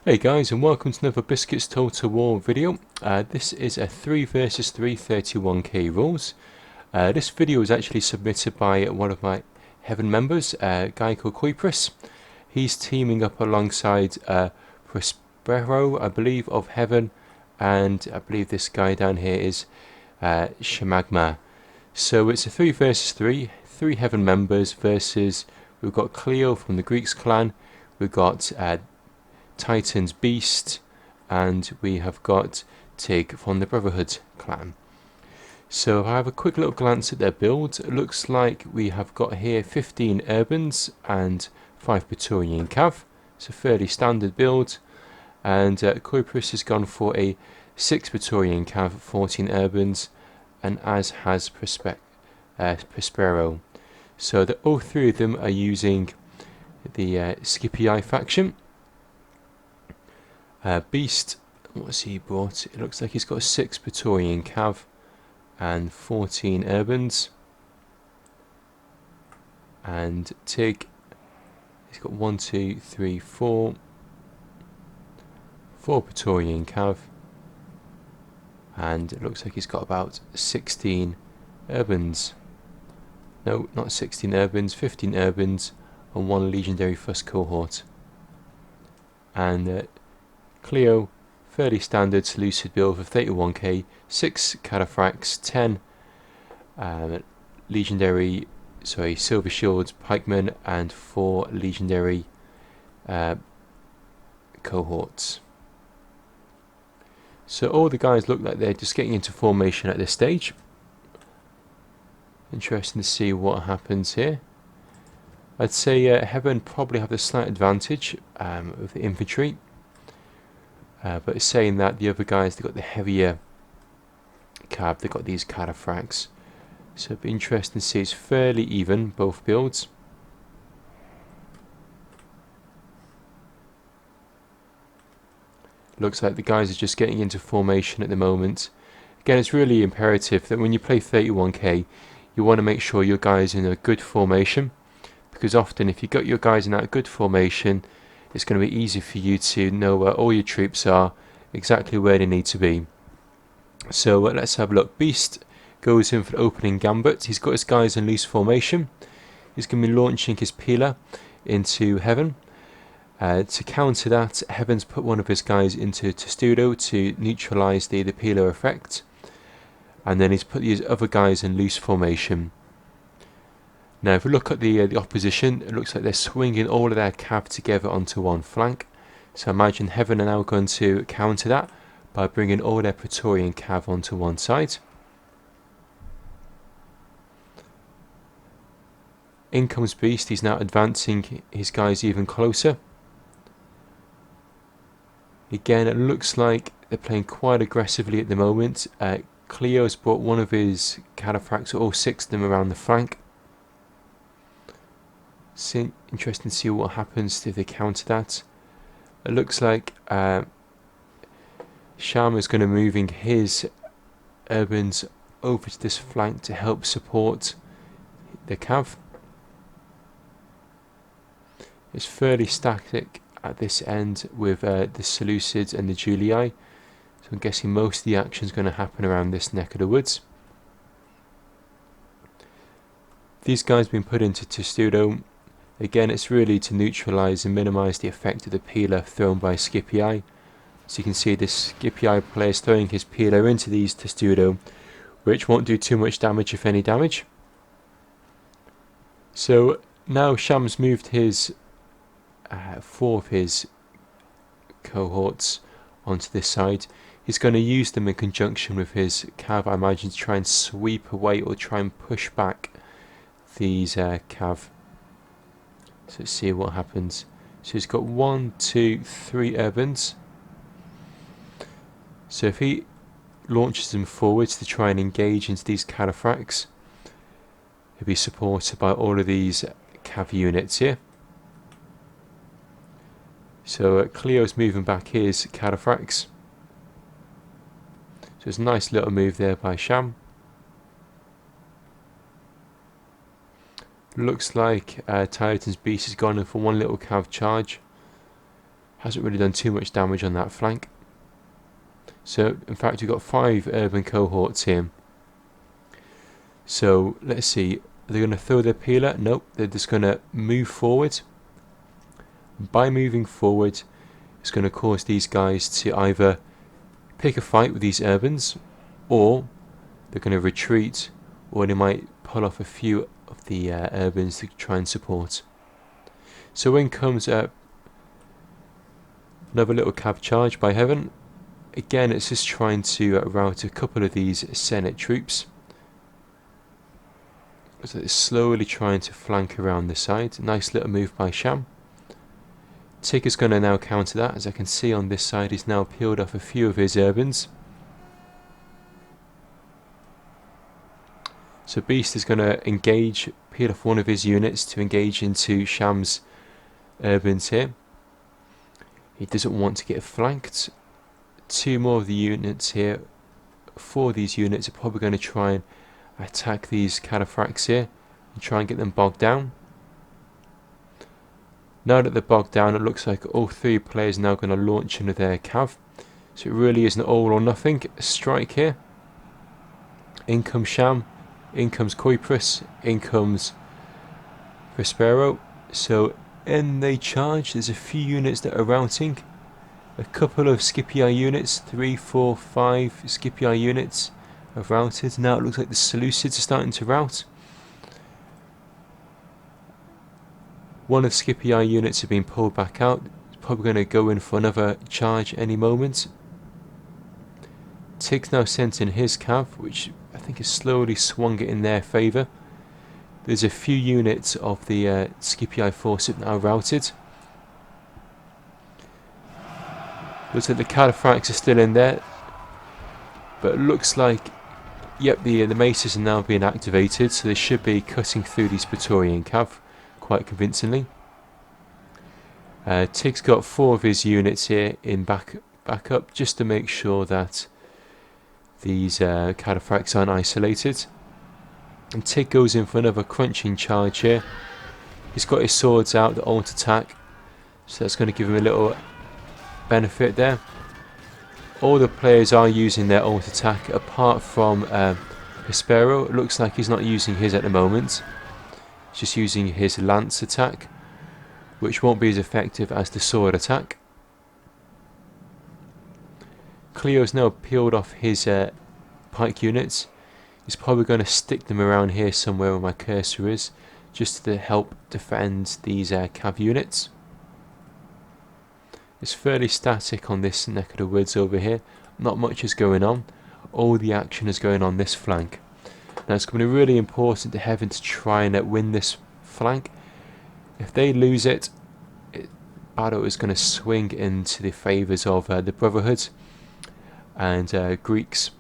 Hey guys, and welcome to another Biscuits Total War video. This is a 3 versus 3 31k rules. This video was actually submitted by one of my Heaven members, a guy called Coypirus. He's teaming up alongside Prospero, I believe, of Heaven, and I believe this guy down here is Shamagma. So it's a 3 versus 3, 3 Heaven members versus, we've got Cleo from the Greeks clan, we've got Titan's Beast, and we have got Tig from the Brotherhood clan. So if I have a quick little glance at their build, it looks like we have got here 15 Urbans and 5 Praetorian Cav. It's a fairly standard build, and Coypirus has gone for a 6 Praetorian Cav, 14 Urbans, and as has Prospero. So all three of them are using the Scipii faction. Beast, what's he brought? It looks like he's got 6 Praetorian Cav and 14 Urbans. And Tig, he's got 1, 2, 3, 4 Praetorian Cav. And it looks like he's got about 16 Urbans. No, not 16 Urbans, 15 Urbans and 1 Legendary Fuss cohort. And Cleo, fairly standard Seleucid build for 31k, 6 cataphracts, 10 silver shields pikemen, and 4 legendary cohorts. So all the guys look like they're just getting into formation at this stage. Interesting to see what happens here. I'd say Heaven probably have the slight advantage of the infantry. But it's saying that the other guys, they've got the heavier cav, they've got these cataphracts. So it'd be interesting to see. It's fairly even, both builds. Looks like the guys are just getting into formation at the moment. Again, it's really imperative that when you play 31k, you want to make sure your guys are in a good formation. Because often if you've got your guys in that good formation, it's going to be easy for you to know where all your troops are, exactly where they need to be. So let's have a look. Beast goes in for the opening gambit. He's got his guys in loose formation. He's going to be launching his Peeler into Heaven. To counter that, Heaven's put one of his guys into Testudo to neutralise the Peeler effect. And then he's put these other guys in loose formation. Now if we look at the opposition, it looks like they're swinging all of their cav together onto one flank. So I imagine Heaven are now going to counter that by bringing all their Praetorian cav onto one side. In comes Beast, he's now advancing his guys even closer. Again, it looks like they're playing quite aggressively at the moment. Cleo's brought one of his cataphracts, all 6 of them, around the flank. Interesting to see what happens if they counter that. It looks like Sham is going to moving his Urbans over to this flank to help support the cav. It's fairly static at this end with the Seleucids and the Julii. So I'm guessing most of the action is going to happen around this neck of the woods. These guys have been put into Testudo. Again, it's really to neutralise and minimise the effect of the Peeler thrown by Scipii. So you can see this Scipii player is throwing his Peeler into these Testudo, which won't do too much damage, if any damage. So now Sham's moved his 4 of his cohorts onto this side. He's going to use them in conjunction with his cav, I imagine, to try and sweep away or try and push back these cav. So let's see what happens. So he's got 1, 2, 3 Urbans. So if he launches them forwards to try and engage into these cataphracts, he'll be supported by all of these cav units here. So Cleo's moving back his cataphracts. So it's a nice little move there by Sham. Looks like Titan's Beast has gone in for one little cav charge. Hasn't really done too much damage on that flank. So in fact we've got 5 urban cohorts here. So let's see, are they going to throw their peeler? Nope, they're just going to move forward. By moving forward, it's going to cause these guys to either pick a fight with these urbans, or they're going to retreat, or they might pull off a few of the urbans to try and support. So in comes another little cav charge by Heaven. Again, it's just trying to rout a couple of these Senate troops. So it's slowly trying to flank around the side. Nice little move by Sham. Tig is going to now counter that. As I can see on this side, he's now peeled off a few of his urbans. So Beast is going to engage, peel off one of his units to engage into Sham's urbans here. He doesn't want to get flanked. 2 more of the units here. 4 of these units are probably going to try and attack these cataphracts here and try and get them bogged down. Now that they're bogged down, it looks like all 3 players are now going to launch into their cav. So it really is an all or nothing strike here. In comes Sham, in comes Coypirus, in comes Prospero. So in they charge. There's a few units that are routing. A couple of Scipii units, 3, 4, 5 Scipii units have routed. Now it looks like the Seleucids are starting to rout. One of the Scipii units have been pulled back out. It's probably going to go in for another charge any moment. Tig's now sent in his cav, which I think has slowly swung it in their favour. There's a few units of the Scipii force that are now routed. Looks like the cataphracts are still in there, but it looks like, yep, the maces are now being activated, so they should be cutting through these Praetorian cav quite convincingly. Tig's got 4 of his units here in backup, just to make sure that these cataphracts aren't isolated. And Tig goes in for another crunching charge here. He's got his swords out, the alt attack, so that's going to give him a little benefit there. All the players are using their alt attack apart from Prospero. It looks like he's not using his at the moment. He's just using his lance attack, which won't be as effective as the sword attack. Cleo's now peeled off his pike units. He's probably going to stick them around here somewhere where my cursor is, just to help defend these cav units. It's fairly static on this neck of the woods over here. Not much is going on. All the action is going on this flank. Now it's going to be really important to Heaven to try and win this flank. If they lose it, battle is going to swing into the favours of the Brotherhood and Greeks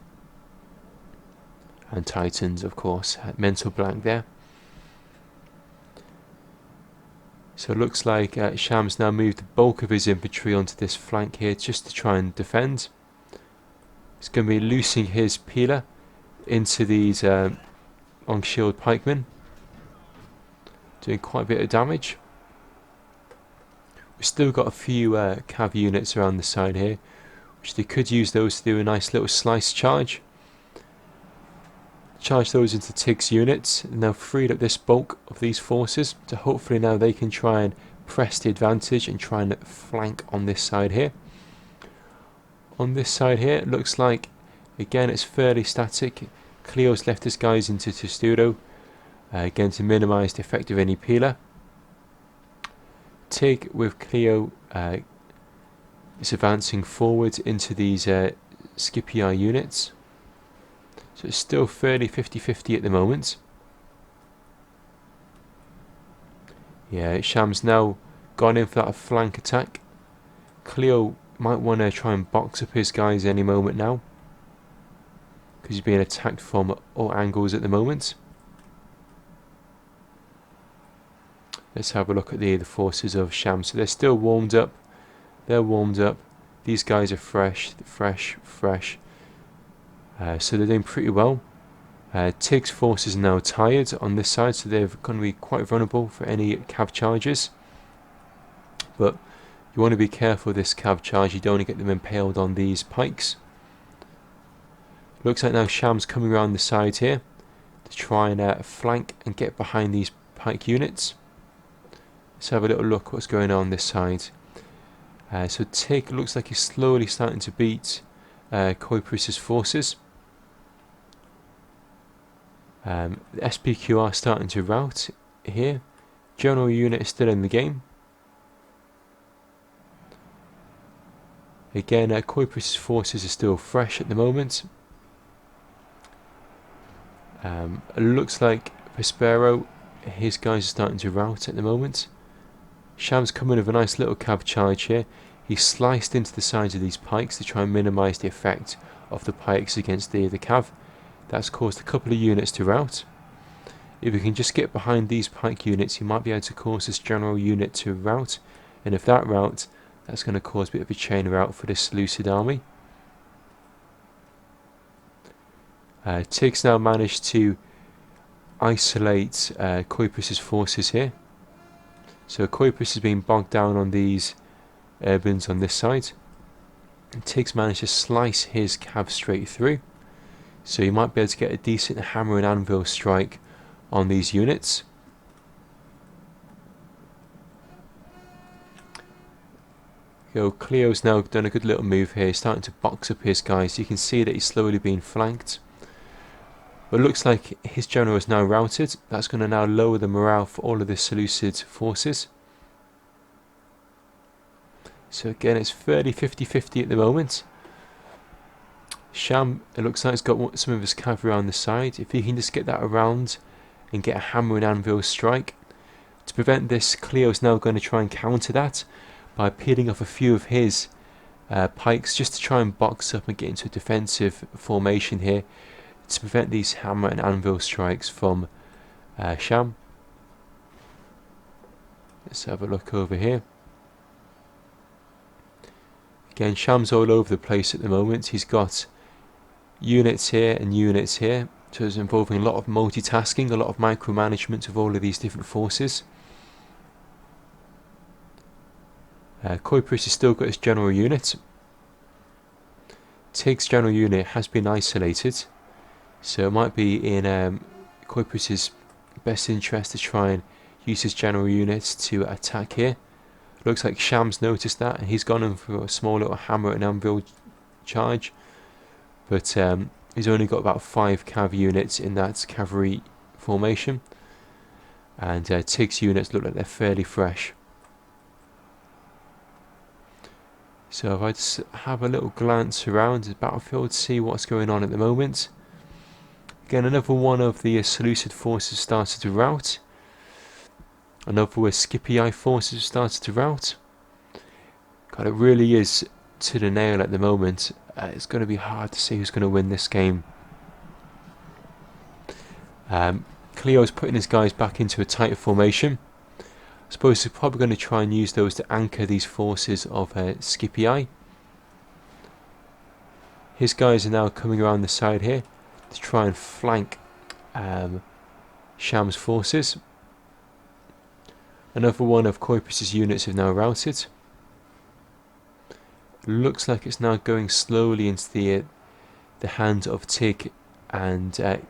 and Titans, of course. Mental blank there. So it looks like Sham's now moved the bulk of his infantry onto this flank here just to try and defend. He's going to be loosing his peeler into these long shield pikemen, doing quite a bit of damage. We've still got a few cav units around the side here, which they could use those to do a nice little slice charge. Charge those into Tig's units, and now freed up this bulk of these forces, so hopefully now they can try and press the advantage and try and flank on this side here. On this side here, it looks like, again, it's fairly static. Cleo's left his guys into Testudo, again to minimise the effect of any peeler. Tig with Cleo is advancing forward into these Scipii units. So it's still fairly 50-50 at the moment. Yeah, Sham's now gone in for that flank attack. Cleo might want to try and box up his guys any moment now, because he's being attacked from all angles at the moment. Let's have a look at the forces of Sham. So they're still warmed up. They're warmed up. These guys are fresh. So they're doing pretty well. Tig's forces are now tired on this side, so they're going to be quite vulnerable for any cav charges. But you You want to be careful of this cav charge, you don't want to get them impaled on these pikes. Looks like now Sham's coming around the side here to try and flank and get behind these pike units. Let's have a little look what's going on this side. So Tig looks like he's slowly starting to beat Coypirus' forces. The SPQ are starting to rout here. General unit is still in the game. Again, Coypirus' forces are still fresh at the moment. It looks like Prospero, his guys are starting to rout at the moment. Sham's coming with a nice little cav charge here. He's sliced into the sides of these pikes to try and minimise the effect of the pikes against the cav. That's caused a couple of units to rout. If you can just get behind these pike units, you might be able to cause this general unit to rout. And if that rout, that's going to cause a bit of a chain rout for this Seleucid army. Tig's now managed to isolate Coypirus' forces here. So Coypirus has been bogged down on these urbans on this side. And Tig's managed to slice his cav straight through. So you might be able to get a decent hammer and anvil strike on these units. Cleo's now done a good little move here, starting to box up his guys. You can see that he's slowly being flanked. But it looks like his general is now routed. That's going to now lower the morale for all of the Seleucid forces. So again, it's fairly 50-50 at the moment. Sham, it looks like he's got some of his cavalry on the side. If he can just get that around and get a hammer and anvil strike. To prevent this, Cleo's now going to try and counter that by peeling off a few of his pikes just to try and box up and get into a defensive formation here to prevent these hammer and anvil strikes from Sham. Let's have a look over here. Again, Sham's all over the place at the moment. He's got units here and units here. So it's involving a lot of multitasking, a lot of micromanagement of all of these different forces. Coypirus has still got his general unit. Tig's general unit has been isolated. So it might be in Coypirus' best interest to try and use his general units to attack here. Looks like Sham's noticed that and he's gone in for a small little hammer and anvil charge. But he's only got about 5 cav units in that cavalry formation. And Tig's units look like they're fairly fresh. So if I just have a little glance around the battlefield, see what's going on at the moment. Again, another one of the Seleucid forces started to rout. Another where Scipii forces started to rout. God, it really is to the nail at the moment. It's going to be hard to see who's going to win this game. Cleo's putting his guys back into a tighter formation. I suppose he's probably going to try and use those to anchor these forces of Scipii. His guys are now coming around the side here to try and flank Sham's forces. Another one of Coypirus' units have now routed. Looks like it's now going slowly into the hands of Tig and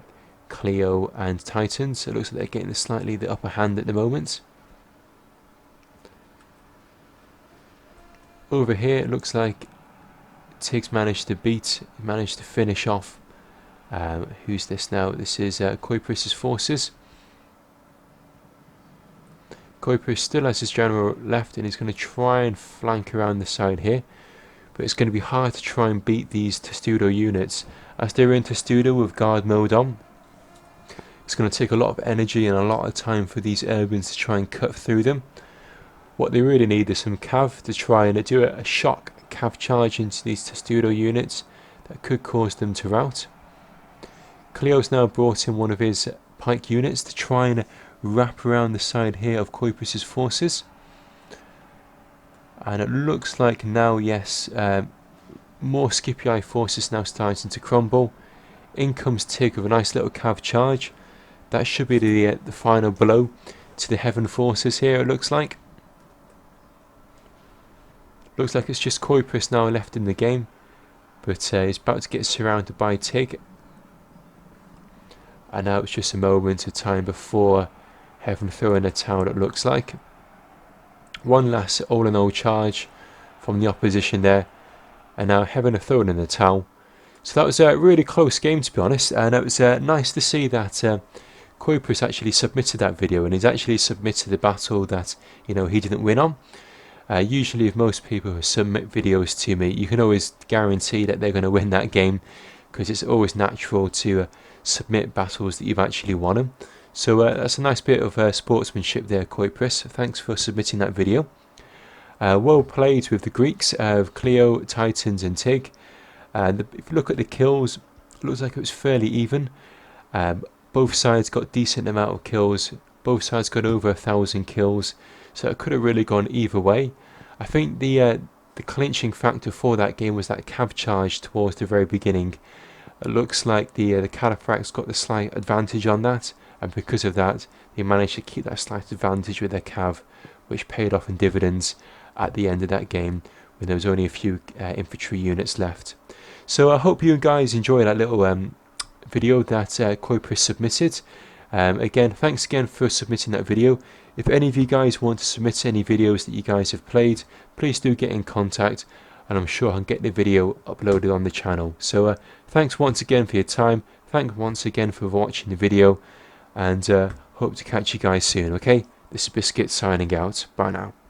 Cleo and Titans. It looks like they're getting slightly the upper hand at the moment. Over here it looks like Tig's managed to finish off. Who's this now? This is Coypirus' forces. Coypirus still has his general left and he's going to try and flank around the side here. But it's going to be hard to try and beat these Testudo units. As they're in Testudo with guard mode on, it's going to take a lot of energy and a lot of time for these urbans to try and cut through them. What they really need is some cav to try and do a shock cav charge into these Testudo units that could cause them to rout. Cleo's now brought in one of his pike units to try and wrap around the side here of Coypirus' forces. And it looks like now, yes, more Scipii forces now starting to crumble. In comes Tig with a nice little cav charge. That should be the final blow to the heaven forces here, it looks like. Looks like it's just Coypirus now left in the game, but he's about to get surrounded by Tig. And now it's just a moment of time before Heaven throw in a town, it looks like. One last all-in-all charge from the opposition there, and now Heaven are throwing in the towel. So that was a really close game, to be honest, and it was nice to see that Coypirus actually submitted that video, and he's actually submitted the battle that he didn't win on. Usually if most people who submit videos to me, you can always guarantee that they're going to win that game, because it's always natural to submit battles that you've actually won them. So that's a nice bit of sportsmanship there, Coypirus. Thanks for submitting that video. Well played with the Greeks of Cleo, Titans and Tig. If you look at the kills, it looks like it was fairly even. Both sides got decent amount of kills. Both sides got over 1,000 kills. So it could have really gone either way. I think the clinching factor for that game was that cav charge towards the very beginning. It looks like the Cataphracts got the slight advantage on that, and because of that they managed to keep that slight advantage with their cav, which paid off in dividends at the end of that game when there was only a few infantry units left. So I hope you guys enjoyed that little video that Coypirus submitted. Again, thanks again for submitting that video. If any of you guys want to submit any videos that you guys have played, please do get in contact, and I'm sure I can get the video uploaded on the channel. So thanks once again for your time, thanks once again for watching the video, and hope to catch you guys soon, okay? This is Biscuits signing out. Bye now.